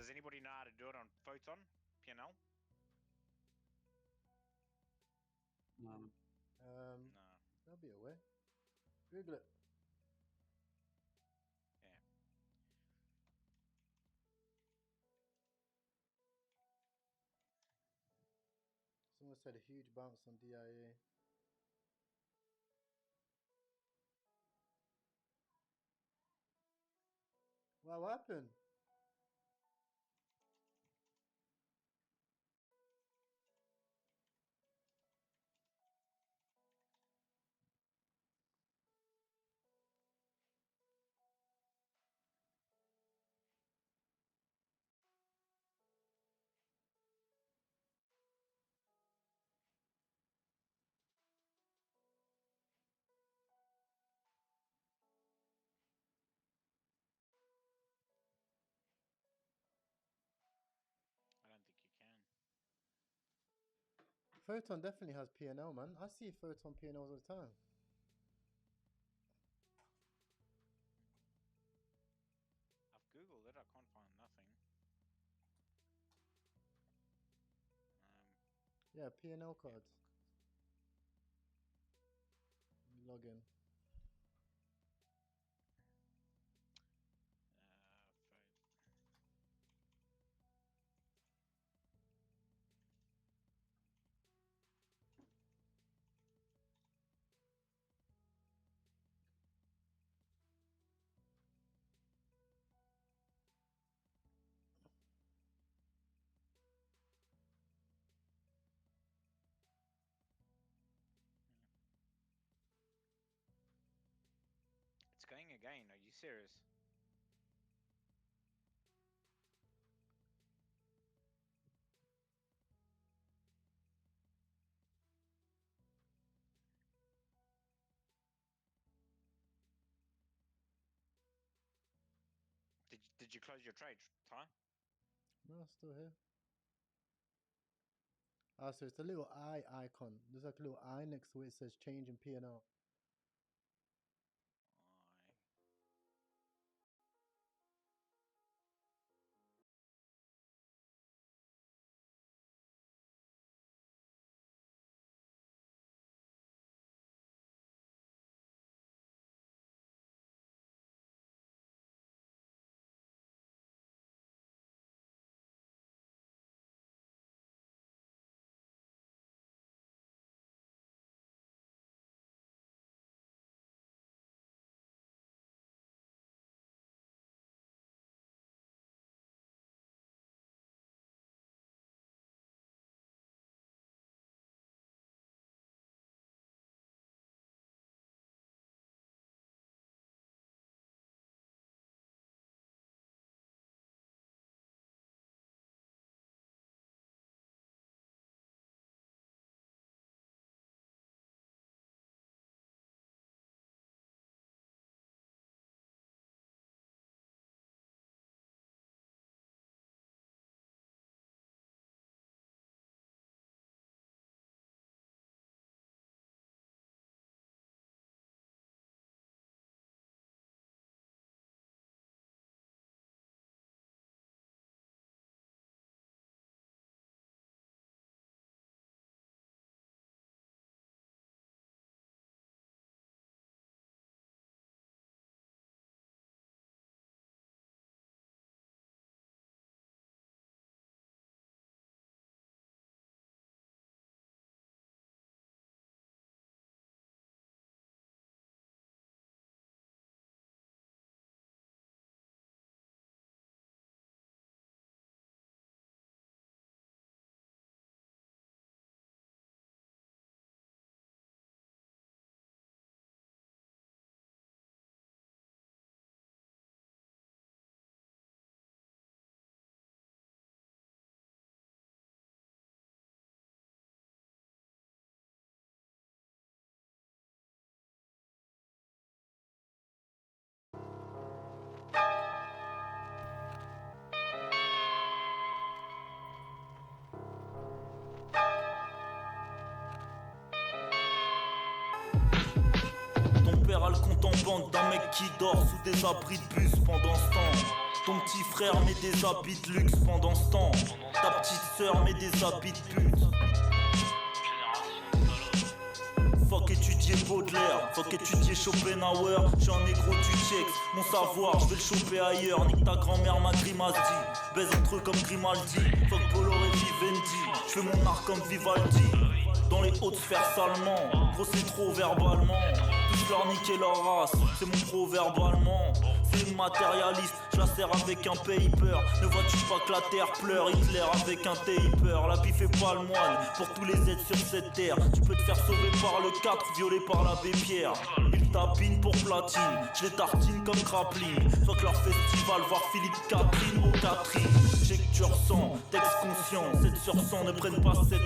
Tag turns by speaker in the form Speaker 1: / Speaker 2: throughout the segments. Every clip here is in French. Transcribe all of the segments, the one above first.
Speaker 1: Does anybody know how to do it on Photon? PNL?
Speaker 2: No.
Speaker 1: No.
Speaker 3: There'll be a way. Google it.
Speaker 1: Yeah.
Speaker 3: Someone said a huge bounce on DIA. Wow, what happened?
Speaker 1: I don't think you can.
Speaker 3: Photon definitely has PNL, man. I see Photon PNLs all the time.
Speaker 1: I've googled it. I can't find nothing.
Speaker 3: Yeah, PNL cards. Log in.
Speaker 1: It's going again. Are you serious? Did you close your trade, Ty?
Speaker 3: No, still here. Ah, so it's a little eye icon. There's like a little eye next to it. It says change in PNL.
Speaker 4: Ton père a le compte en banque d'un mec qui dort sous des abris de bus pendant ce temps. Ton petit frère met des habits de luxe pendant ce temps. Ta petite sœur met des habits de pute. Fuck étudier Baudelaire, fuck étudier Schopenhauer. J'suis un négro du check, mon savoir, j'vais le choper ailleurs. Nique ta grand-mère, ma grimace dit. Baise entre eux comme Grimaldi, fuck Bolloré, Vivendi. J'fais mon art comme Vivaldi. Dans les hautes sphères salement, gros c'est trop verbalement. Tous leur niquer leur race, c'est mon pro verbalement. C'est une matérialiste, je la sers avec un paper. Ne vois-tu pas que la terre pleure, Hitler avec un taper. La bif fait pas le moine, pour tous les êtres sur cette terre. Tu peux te faire sauver par le 4, violé par l'abbé Pierre. Ils tapinent pour platine, je les tartine comme grappling. Soit que leur festival, voir Philippe Catherine au Catherine. J'ai que tu ressens, texte conscient, 7 sur 100 ne prennent pas 7%.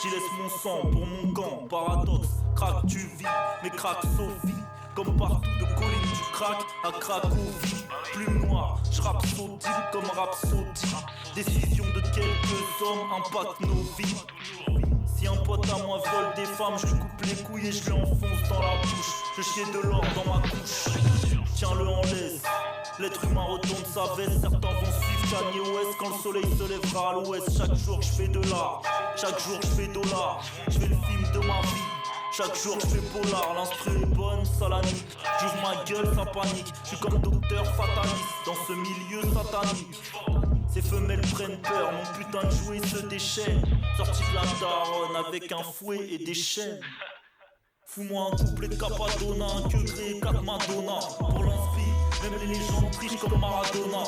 Speaker 4: J'y laisse mon sang pour mon camp, paradoxe. Crac tu vis, mais crac Sophie. Comme partout de colline du crack à Cracovie. Plume noire, j'rappe sautille comme Rhapsody. Décision de quelques hommes impacte nos vies. Si un pote à moi vole des femmes, je lui coupe les couilles et je lui enfonce dans la bouche. Je chier de l'or dans ma couche, tiens-le en laisse. L'être humain retourne sa veste, certains vont suivre Kanye West quand le soleil se lèvera à l'ouest. Chaque jour je fais de l'art, chaque jour je fais dollar. Je fais le film de ma vie. Chaque jour je fais polar, l'instru est bonne, salamique. J'ouvre ma gueule, ça panique. Je suis comme docteur fataliste dans ce milieu satanique. Ces femelles prennent peur, mon putain de jouet se déchaîne. Sorti de la daronne avec un fouet et des chaînes. Fous-moi un couplet de Capadonna, un que gré, 4 Madonna. Pour l'inspi, même les légendes trichent comme Maradona.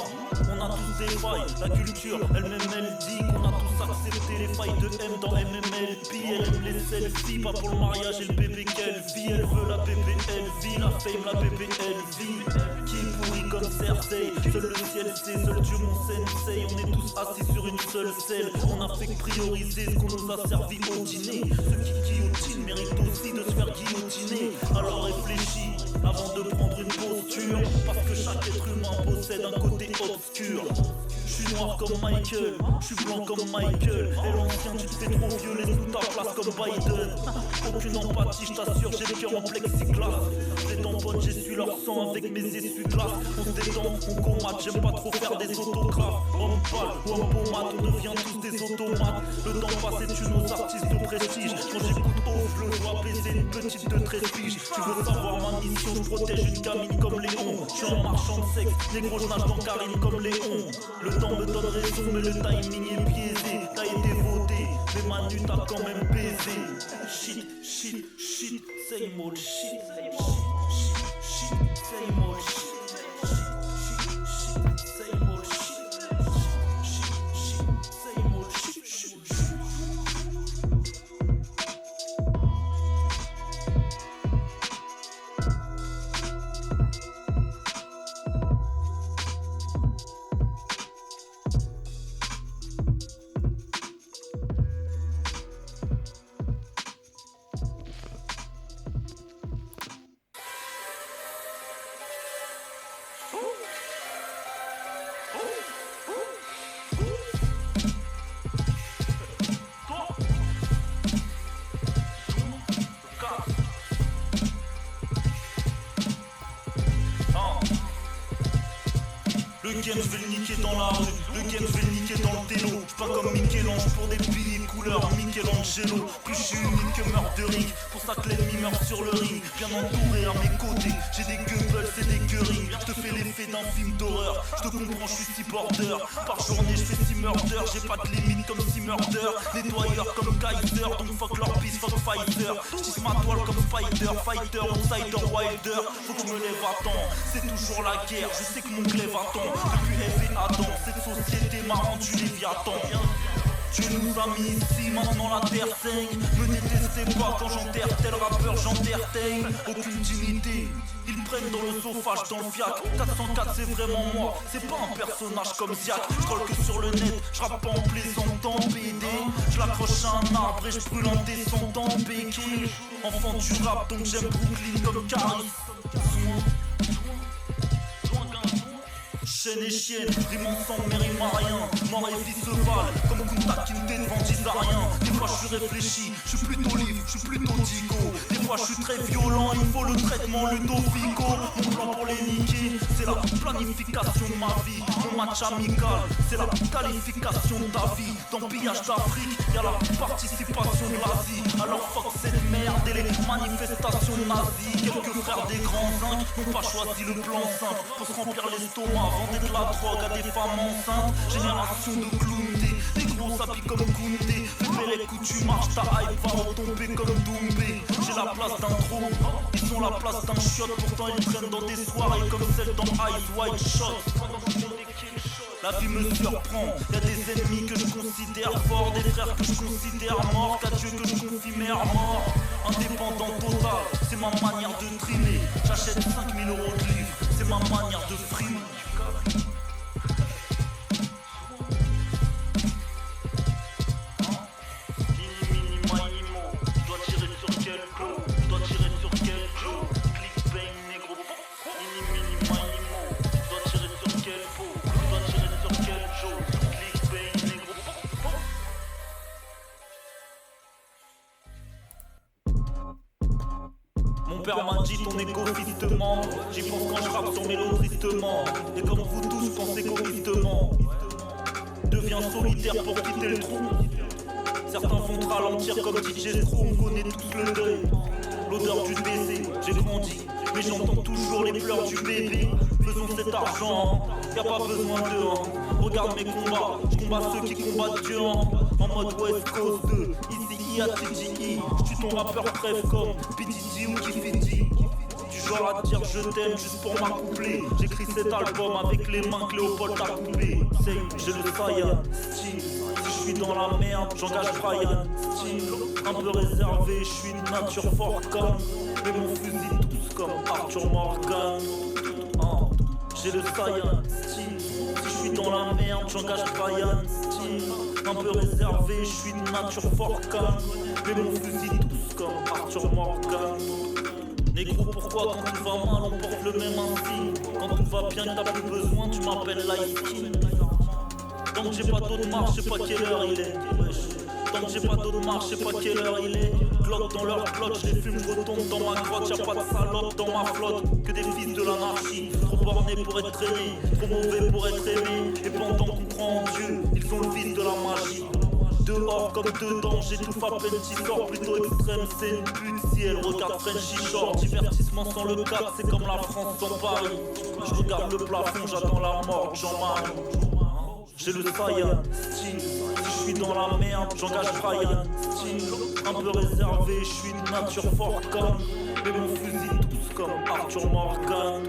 Speaker 4: On a tous des failles, la culture elle-même elle dit qu'on a tous accepté les failles de M dans MMLP. Elle aime les selfies, pas pour le mariage et le bébé qu'elle vit. Elle veut la bébé elle vit, la fame la bébé elle vit. Qui pourrit comme Cersei, seul le ciel sait, seul Dieu mon sensei. On est tous assis sur une seule selle, on a fait que prioriser ce qu'on nous a servi au dîner. Ceux qui guillotinent méritent aussi de se faire guillotiner. Alors réfléchis avant de prendre une posture, parce que chaque être humain possède un côté obscur. Je suis noir comme Michael, je suis blanc comme Michael. Et l'ancien tu te fais trop vieux, laisse toute ta place comme Biden. Aucune empathie, je t'assure, j'ai le cœur en plexiglas. Les tamponnes, j'essuie leur sang avec mes essuie-glaces. On se détend, on combatte, j'aime pas trop faire des autographes. Homme pâle ou homme pommade, on devient tous des automates. Le temps passe et tue nos artistes de prestige. Quand j'écoute off, je le vois baiser une petite de 13 piges. Tu veux savoir ma mission, je protège une gamine comme Léon. Je suis un marchand de sexe, négro je nage dans Karine comme Léon. Le temps me donne raison mais le timing est biaisé. T'as été voté, mais Manu t'as quand même baisé. Shit, shit, shit, same old shit. Shit, same old shit. Same old shit. Same old shit. Le game je vais le niquer dans la rue, le game je vais le niquer dans le télo. J'suis pas comme Michel-Ange pour des billets couleur Michelangelo. Plus je suis unique que Murdering, pour ça que l'ennemi meurt sur le ring. Bien entouré à mes côtés, j'ai des gueuples et des gueurings. J'te fais l'effet d'un film d'horreur, j'te comprends, j'suis 6 border. Par journée j'fais 6 murders, j'ai pas de limite comme 6 murders. Nettoyeur comme Kaiser, donc fuck leur bis, fuck fighter. J'tisse ma toile comme Spider, fighter, outsider, wilder. Faut que je me lève à temps, c'est toujours la guerre, je sais que mon glaive attend. Depuis Ève et Adam, cette société m'a rendu Léviathan. Dieu nous a mis ici, maintenant la terre saigne. Me détestez pas quand j'enterre tel rappeur, j'entertain. Aucune dignité, ils prennent dans le sophage, dans le fiac. 404 c'est vraiment moi, c'est pas un personnage comme Ziak. J'roll que sur le net, j'rappe pas en plaisantant BD. J'laccroche à un arbre et j'brûle un descendant en béquille. Enfant du rap donc j'aime Brooklyn comme Caris. chaîne et chienne, rime ensemble mais rime à rien. Mort et vie se valent, comme Kunta Kinte devant Gizarien. Des fois je suis réfléchi, je suis plutôt livre, je suis plutôt digo. Des fois je suis très violent, il faut le traitement Ludovico. Mon plan pour les niquer, c'est la planification de ma vie. Mon match amical, c'est la qualification de ta vie. Dans le pillage d'Afrique, y'a la participation de l'Asie. Alors fuck cette merde et les manifestations nazies. Quelques frères des grands zincs n'ont pas choisi le plan simple pour se remplir l'estomac, vendre de la drogue à des femmes enceintes. Génération de clowns, des gros s'habillent comme Koundé. Fais les coups, tu marches, ta hype va retomber comme Doumbé. J'ai la place d'un trône, ils ont la place d'un shot. Pourtant ils traînent dans des soirées comme celle dans Eyes Wide Shot. La vie me surprend, y'a des ennemis que je considère forts, des frères que je considère morts, qu'à Dieu que je confie mère mort. Indépendant total, c'est ma manière de trimer. J'achète 5000 € de livres, c'est ma manière de frimer. Mon père m'a dit ton égoïstement. J'y pense quand je rappe sur mélo tristement. Et comme vous tous pensez égoïstement. Deviens solitaire pour quitter le trou. Certains vont te ralentir comme DJ Screw. On connaît tous le deuil. L'odeur du baiser, j'ai grandi. Mais j'entends toujours les pleurs du bébé. Faisons cet argent, y'a pas besoin de regarde mes combats, je combats ceux qui combattent Dieu en mode West Coast 2, Easy à TGI. J'suis ton rappeur préf comme PDD ou Kifidi. Du genre à te dire je t'aime juste pour m'accoupler. J'écris cet album avec les mains que Léopold a coupées. J'ai le Saiyan style. Si je suis dans la merde, j'engage Brian style. Un peu réservé, je suis de nature forte comme. Mais mon fusil tous comme Arthur Morgan. J'ai le Saiyan style. Si je suis dans la merde, j'engage Brian style. Un peu réservé, je suis de nature forte comme. Mais mon fusil tous comme Arthur Morgan. Négro, pourquoi quand tout va mal on porte le même insigne? Quand tout va bien que t'as plus besoin, tu m'appelles Light Skin. Tant que j'ai pas d'autre marche, je sais pas quelle heure il est. Tant que j'ai pas d'autre marche, je sais pas quelle heure il est. Glock dans leur flotte, je les fume, je retombe dans ma grotte. Y'a pas de salope dans ma flotte, que des fils de l'anarchie. Trop bornés pour être aimés, trop mauvais pour être aimés. Et pendant qu'on croit en Dieu, ils sont le fils de la magie. Dehors comme dedans, j'étouffe à peine j'y sors. Plutôt extrême, c'est une pute si elle regarde Frenchy Shore. Divertissement sans le cadre, c'est comme la France sans Paris. Je regarde le plafond, j'attends la mort, Jean-Marie. J'ai le Saiyan style. Si je suis dans la merde, j'engage Brian style. Un peu réservé, je suis de nature forte comme. Mais mon fusil tous comme Arthur Morgan.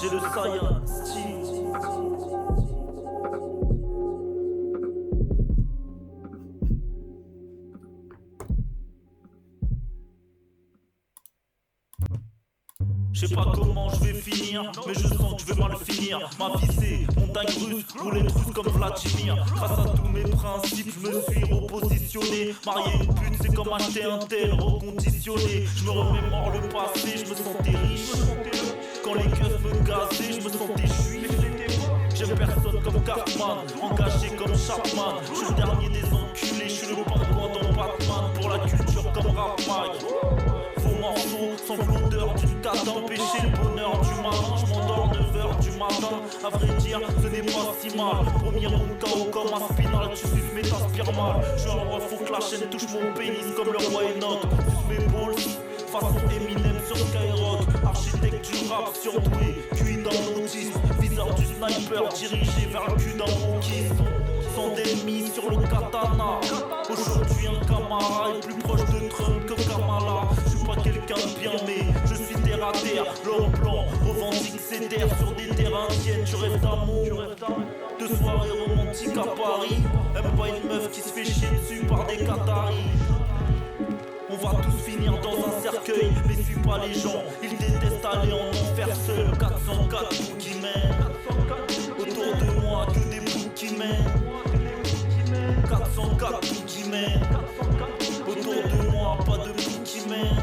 Speaker 4: J'ai le Saiyan style. Je sais pas comment je vais finir, mais je sens que je vais mal finir. Ma vie c'est montagne russe, roulette russe comme Vladimir. Grâce à tous mes principes, je me suis repositionné. Marier une pute, c'est comme acheter un tel reconditionné. Je me remémore le passé, je me sentais riche. Quand les keufs me gazaient, je me sentais juif. J'aime personne comme Cartman, engagé comme Chapman. Je suis le dernier des enculés, je suis le pingouin dans Batman. Pour la culture comme Rap Mike. Faux morceaux, sans l'odeur d'une carte d'empêcher le bonheur du matin. Je m'endors 9h du matin, à vrai dire ce n'est pas si mal. Premier round KO comme un spinal, tu suces mais t'aspires mal. Je suis un roi, faut que la chaîne touche mon pénis comme le roi Enoch. Suce mes balls, façon Eminem sur Skyrock. Architecte du rap surdoué, cuit dans l'autisme. Viseur du sniper dirigé vers le cul d'un wokiste. Sans d'ennemis sur le katana. Aujourd'hui un camarade est plus proche de Trump que Kamala. Je suis pas quelqu'un de bien mais je suis terre à terre. L'homme blanc revendique ses terres sur des terres indiennes. Tu rêves d'amour, de soirées romantiques à Paris. Même pas une meuf qui se fait chier dessus par des Qataris. On va tous finir dans un cercueil, mais suis pas les gens. Ils détestent aller en enfer seul. 404 boogeymen. Autour de moi que des boogeymen. 404 boogeymen. Autour de moi pas de boogeymen.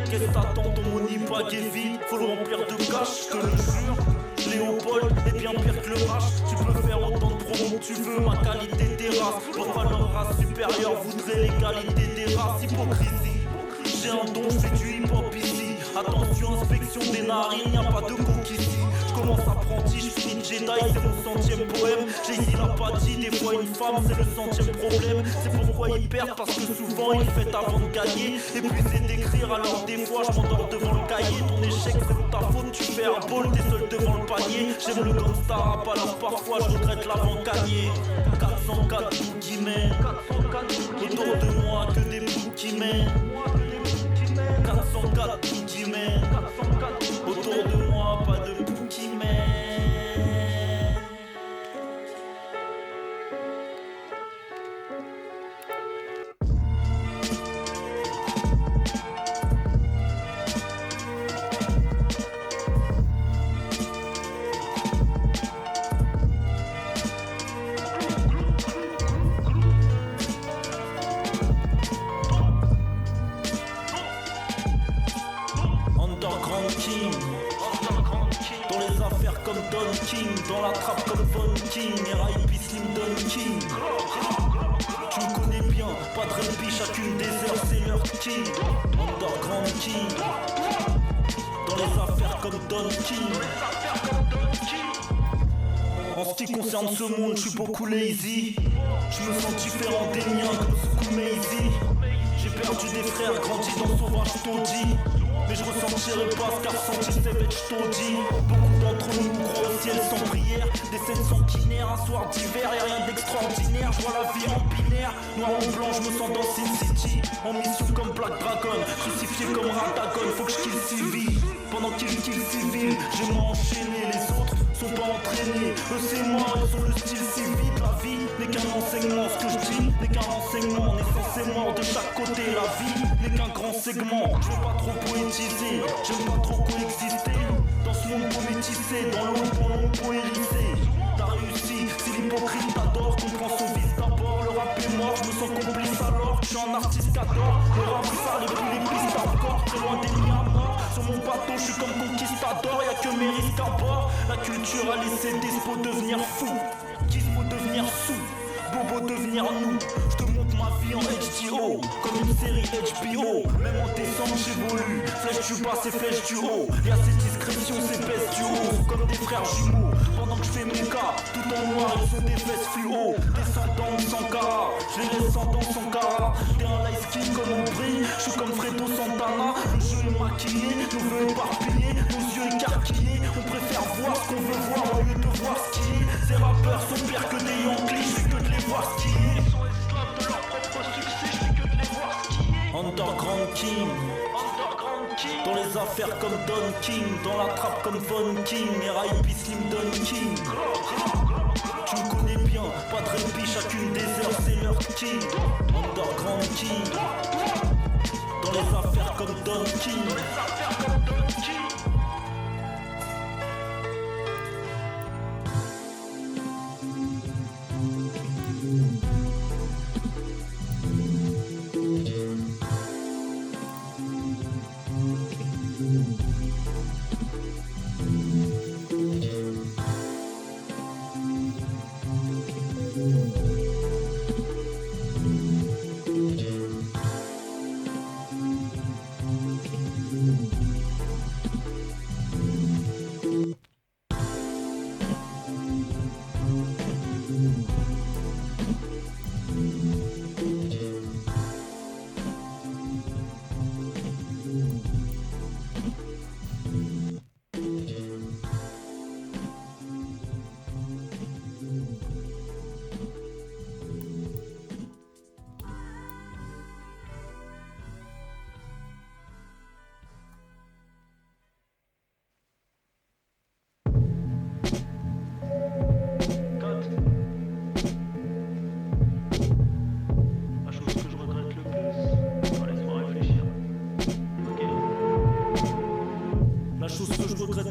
Speaker 4: Qu'est-ce que t'attends, ton money bag est vide. Faut le remplir de cash, je te le jure. Je l'ai Léopold est bien pire que le H. Tu peux faire autant de promos que tu veux, ma qualité terrasse. Pourquoi leur race supérieure voudrait l'égalité des races? Hypocrisie. J'ai un don, je fais du hip-hop ici. Attention, inspection des narines, y'a pas de coquille ici. Je commence apprenti, je finis Jedi, c'est mon 100e poème. J'ai ici la pas dit, des fois une femme, c'est le 100e problème. C'est pourquoi ils perdent, parce que souvent ils fêtent avant de gagner. Épuisé d'écrire, alors des fois je m'endors devant le cahier. Ton échec c'est de ta faute, tu fais un ball, t'es seul devant le panier. J'aime le gangsta rap, alors parfois je regrette l'avant-gagné. 404 boogeymen, autour de moi que des boogeymen. 404 boogeymen, autour de moi pas de boogeymen. Dans les affaires comme Don King, dans la trappe comme Von King, R.I.P. Slim Don King. Tu me connais bien, pas de répit, chacune des heures c'est leur king. Underground King. Dans les affaires comme Don King. En ce qui concerne ce monde, je suis beaucoup lazy. Je me sens différent des miens comme Soukou Maizy. J'ai perdu des frères, grandi dans sauvage taudis. Mais je ressentirai pas ce qu'a ressenti Savage, je t'en dis. Beaucoup d'entre nous croient au ciel sans prière. Des scènes sanguinaires, un soir d'hiver. Y'a rien d'extraordinaire, je vois la vie en binaire. Noir ou blanc, je me sens dans Sin City. En mission comme Black Dragon, crucifié comme Radagon. Faut que je kill civil, pendant qu'il kill civil. Je vais m'enchaîner, les autres sont pas entraînés. Eux c'est mort, ils ont le style civil. La vie n'est qu'un enseignement, ce que je dis n'est qu'un renseignement. Naissance et mort de chaque côté, la vie n'est qu'un grand segment. Je veux pas trop poétiser, j'aime pas trop coexister. Dans ce monde poétisé, dans l'eau pour l'on poérisé. T'as réussi, si l'hypocrite t'adore, comprends son vice d'abord. Le rap est mort, je me sens complice alors. Je suis un artiste qu'adore, le rap sale et puis les pistes encore. Très loin des miens morts, sur mon bateau je suis comme conquistador. Y'a que mes risques à bord, la culture a laissé Dispo devenir fou. Dispo devenir sous, Bobo devenir nous. Je te montre ma vie en HDO, comme une série HBO. Même en décembre j'évolue, flèche du bas c'est flèche du haut. Y'a ces discrétions, ces baisses du haut, comme des frères jumeaux. Pendant que je fais mes cas, tout en noir ils sont des fesses fluo. Descendants de Sankara, je les laisse dans Sankara. T'es un light skin comme on brille, je suis comme Fredo Santana. Le jeu est maquillé, nos vœux éparpillés, nos yeux écarquillés. On préfère voir ce qu'on veut voir au lieu de voir ce qui est. Ces rappeurs sont pires que des Yankees, je fais que de les voir ce qui est. Ils sont esclaves de leur propre succès, je fais que de les voir ce qui est. Underground King. Dans les affaires comme Don King, dans la trappe comme Von King, R.I.P. Slim Don King. Tu me connais bien, pas de répit, chacune des heures c'est leur king. Underground King. Dans les affaires comme Don King.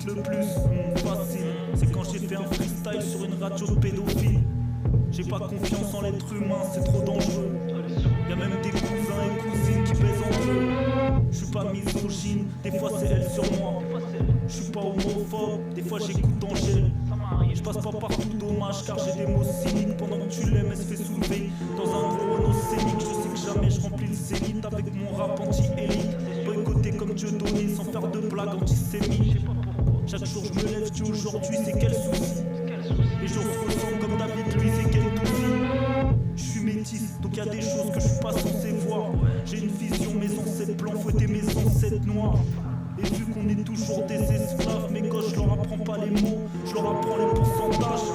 Speaker 4: Le plus facile, c'est quand j'ai fait un freestyle sur une radio pédophile. J'ai pas confiance en l'être humain, c'est trop dangereux. Y'a même des cousins et cousines qui pèsent entre eux. Je suis pas misogyne, des fois c'est elle sur moi. je suis pas homophobe, des fois j'écoute Angèle. Je passe pas partout, dommage, car j'ai des mots cyniques. Pendant que tu l'aimes, elle se fait soulever dans un gros Renault scénique. Je sais que jamais je remplis le zénith avec mon rap anti-élite. Boycotté comme Dieu donné, sans faire de blagues antisémites. Chaque jour je me lève, tu aujourd'hui, c'est quel souci. Les jours se ressemblent comme David Luiz et quel toufi. Je suis métisse, donc y a des choses que je suis pas censé voir. J'ai une vision, mes ancêtres blancs, fouetter mes ancêtres noirs. Et vu qu'on est toujours des esclaves, mes gosses, je leur apprends pas les mots, je leur apprends les pourcentages.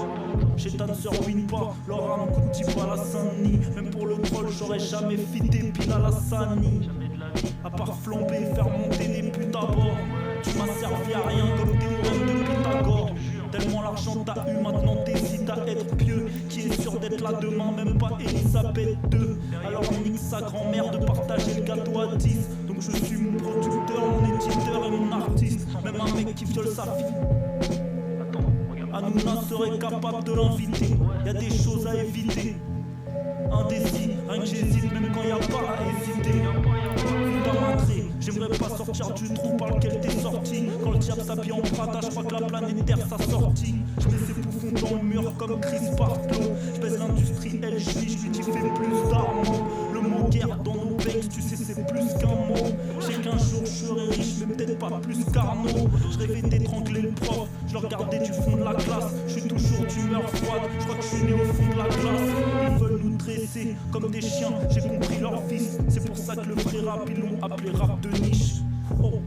Speaker 4: Chétan ne se ruine pas, leur âme coûte type à la Saint-Denis. Même pour le troll, j'aurais jamais fité pile à la Sani. À part flamber, faire monter des putes à bord. Tu m'as servi à rien comme théorème de Pythagore. Tellement l'argent t'as eu, maintenant t'hésites à être pieux. Qui est sûr d'être là demain, même pas Elisabeth II. Alors nique sa grand-mère de partager le gâteau à 10. Donc je suis mon producteur, mon éditeur et mon artiste. Même un mec qui viole sa fille, Hanouna serait capable de l'inviter. Y'a des choses à éviter. Indécis, rien que j'hésite, même quand y'a pas à hésiter. Faut pas m'entrer, j'aimerais pas sortir du trou par lequel t'es sorti. Quand le diable s'habille en Prada, je crois que la planète Terre sa sortie. Je mets ses bouffons dans le mur comme Chris Barlow. Je baisse l'industriel, je lui dis fais plus d'armes. Le mot guerre dans nos bakes, tu sais c'est plus qu'un mot. Je sais qu'un jour je serai riche, mais peut-être pas plus qu'Arnaud. Je rêvais d'étrangler le prof, je le regardais du fond de la classe. Je suis toujours d'humeur froide, je crois que je suis né au fond de la glace. Ils veulent nous dresser comme des chiens, j'ai compris leur vice. C'est pour ça que le vrai rap, ils l'ont appelé rap de niche. Oh.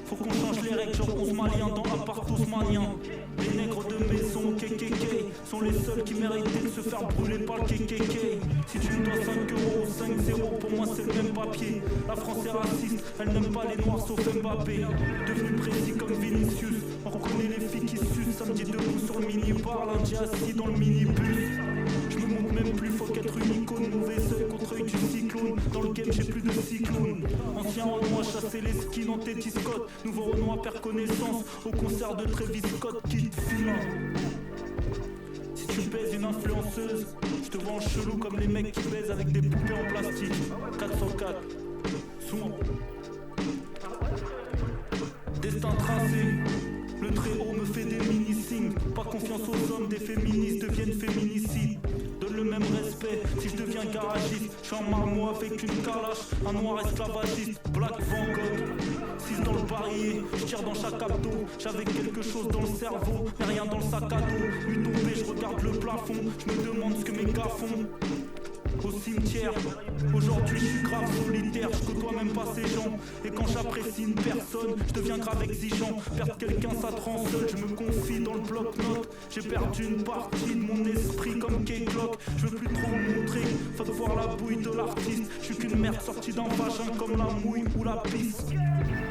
Speaker 4: Faut qu'on change les règles, genre 11 maliens dans Apartos Manien. Les nègres de maison KKK sont les seuls qui méritaient de se faire brûler par le KKK. Si tu me dois 5 €, 5-0, pour moi c'est le même papier. La France est raciste, elle n'aime pas les noirs sauf Mbappé. Devenu précis comme Vinicius, on reconnaît les filles qui sucent. Samedi debout sur le mini-bar, lundi assis dans le minibus. Je me montre même plus, faut qu'être une icône. Mauvais œil contre œil du cyclone. Dans le game j'ai plus de cyclone. Ancien Renoir chasser les skis dans tes Scott. Nouveau Renoir perd connaissance au concert de Travis Scott qui te file. Si tu baises une influenceuse, je te vois en chelou comme les mecs qui baisent avec des poupées en plastique. 404, soin. Destin tracé, le très haut me fait des mini-signes. Pas confiance aux hommes, des féministes deviennent féminicides. Donne le même respect si je deviens garagiste. Je suis un marmot avec une calache, un noir esclavagiste. Black Van Gogh, 6 dans le barillet, je tire dans chaque abdo. J'avais quelque chose dans le cerveau, mais rien dans le sac à dos. Nuit tombée, je regarde le plafond, je me demande ce que mes gars font. Au cimetière, aujourd'hui je suis grave solitaire, je côtoie même pas ces gens. Et quand j'apprécie une personne, je deviens grave exigeant. Perdre quelqu'un ça te rend seul, je me confie dans le bloc-notes. J'ai perdu une partie de mon esprit comme K-Clock. Je veux plus trop me montrer, faut de voir la bouille de l'artiste. Je suis qu'une merde sortie d'un vagin comme la mouille ou la pisse.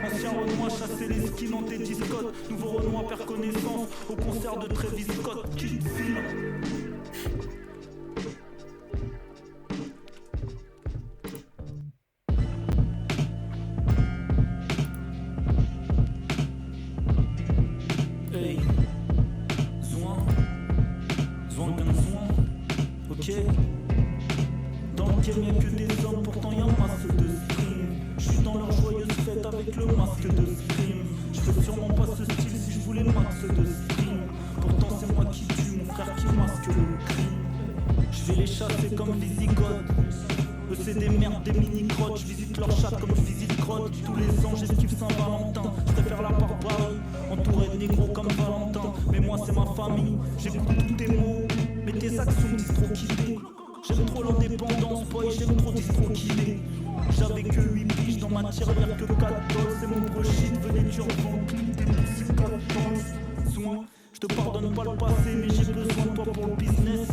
Speaker 4: Ancien Renoir chasser les skins dans tes discotes. Nouveau Renoir perd connaissance au concert de Travis Scott qui te file. Dans le game y'a que des hommes, pourtant y'a masse de stream. Je suis dans leur joyeuse fête avec le masque de scream. Je fais sûrement pas ce style si je voulais max de stream. Pourtant c'est moi qui tue, mon frère qui masque le crime. Je vais les chasser comme Visigoth. Eux c'est des merdes, des mini-crottes. Je visite leur chat comme je visite grotte. Tous les ans j'esquive Saint-Valentin. Je préfère la barbarie, entouré de négros comme Valentin. Mais moi c'est ma famille, j'écoute tous tes mots. Mais tes actions me disent trop quitter. J'aime trop l'indépendance, boy, j'aime trop distro-killer. J'avais que 8 piges dans ma tirelire, que 14. C'est mon brochit, venez tu revends clip des poussées 14. Soin, je te pardonne pas le passé, mais j'ai besoin de toi pour le business.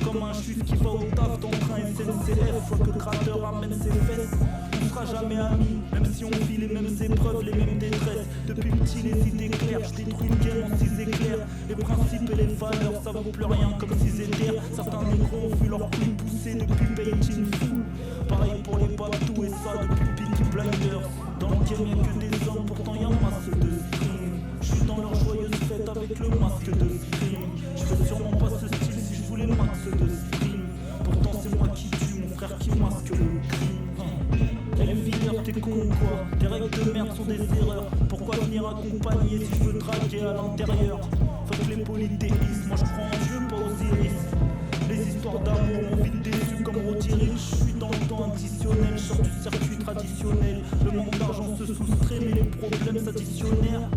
Speaker 4: Comme un juif qui va au taf dans le train SNCF, fois que le gratteur amène ses fesses. On sera jamais amis, même si on vit les mêmes épreuves, les mêmes détresses. Depuis petit les idées claires, je détruis le game en 6 éclairs. Les principes et les valeurs, ça vaut plus rien comme 6 éthers. Certains négros ont vu leur couilles pousser depuis Beijing Fou. Pareil pour les babtous et ça depuis Peaky Blinders. Dans le game y'a que des hommes, pourtant y'a masse de stream. J'suis dans leur joyeuse fête avec le masque de scream. J'fais sûrement pas ce style si je voulais max de stream. Pourtant c'est moi qui tue, mon frère qui masque le crime. Elle Villers, t'es con ou quoi? Tes règles de merde sont des erreurs. Pourquoi venir accompagner si je veux draguer à l'intérieur? Fuck les polythéismes, moi je crois en Dieu, pas aux iris. Les histoires d'amour m'ont vite déçu comme Roderick. Je suis dans le temps additionnel, je sors du circuit traditionnel. Le manque d'argent se soustrait mais les problèmes s'additionnèrent.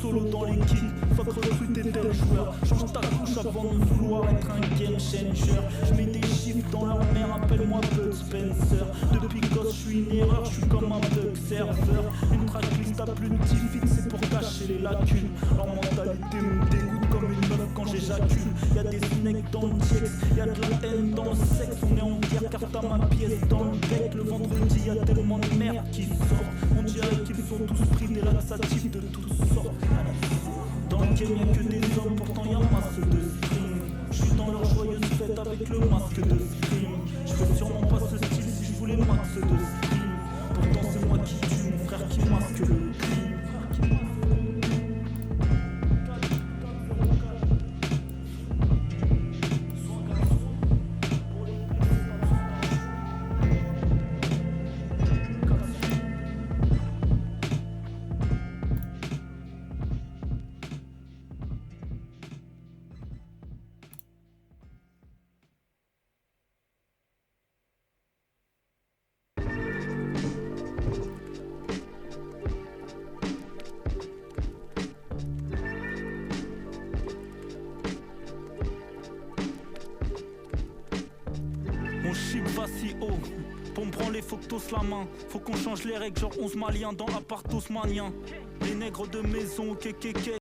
Speaker 4: Solo dans les kicks, fuck recruter tel joueur. Change ta couche avant de vouloir être un game changer. Je mets des chiffres dans leur mère, appelle-moi Bud Spencer. Depuis gosse je suis une erreur, je suis comme un bug serveur. Une tracklist à plus de 10 feats, c'est pour cacher les lacunes. Leur mentalité me dégoûte comme une meuf quand j'éjacule. Y'a des snakes dans le TX, y'a de la haine dans le sexe. On est en guerre car t'as ma pièce dans le bec. Le vendredi y'a tellement de merde qui sort. On dirait qu'ils sont tous pris des laxatifs de toutes sortes. Dans le game y'a que des hommes, pourtant y'a masse de stream. J'suis dans leur joyeuse fête avec le masque de scream. J'fais sûrement pas ce style si je voulais max de stream. Pourtant c'est moi qui tue, mon frère qui masque le crime. Mon chip va si haut, pour me prendre les faut que t'oses la main. Faut qu'on change les règles, genre 11 maliens dans appart haussmanien. Les nègres de maison, kékéké.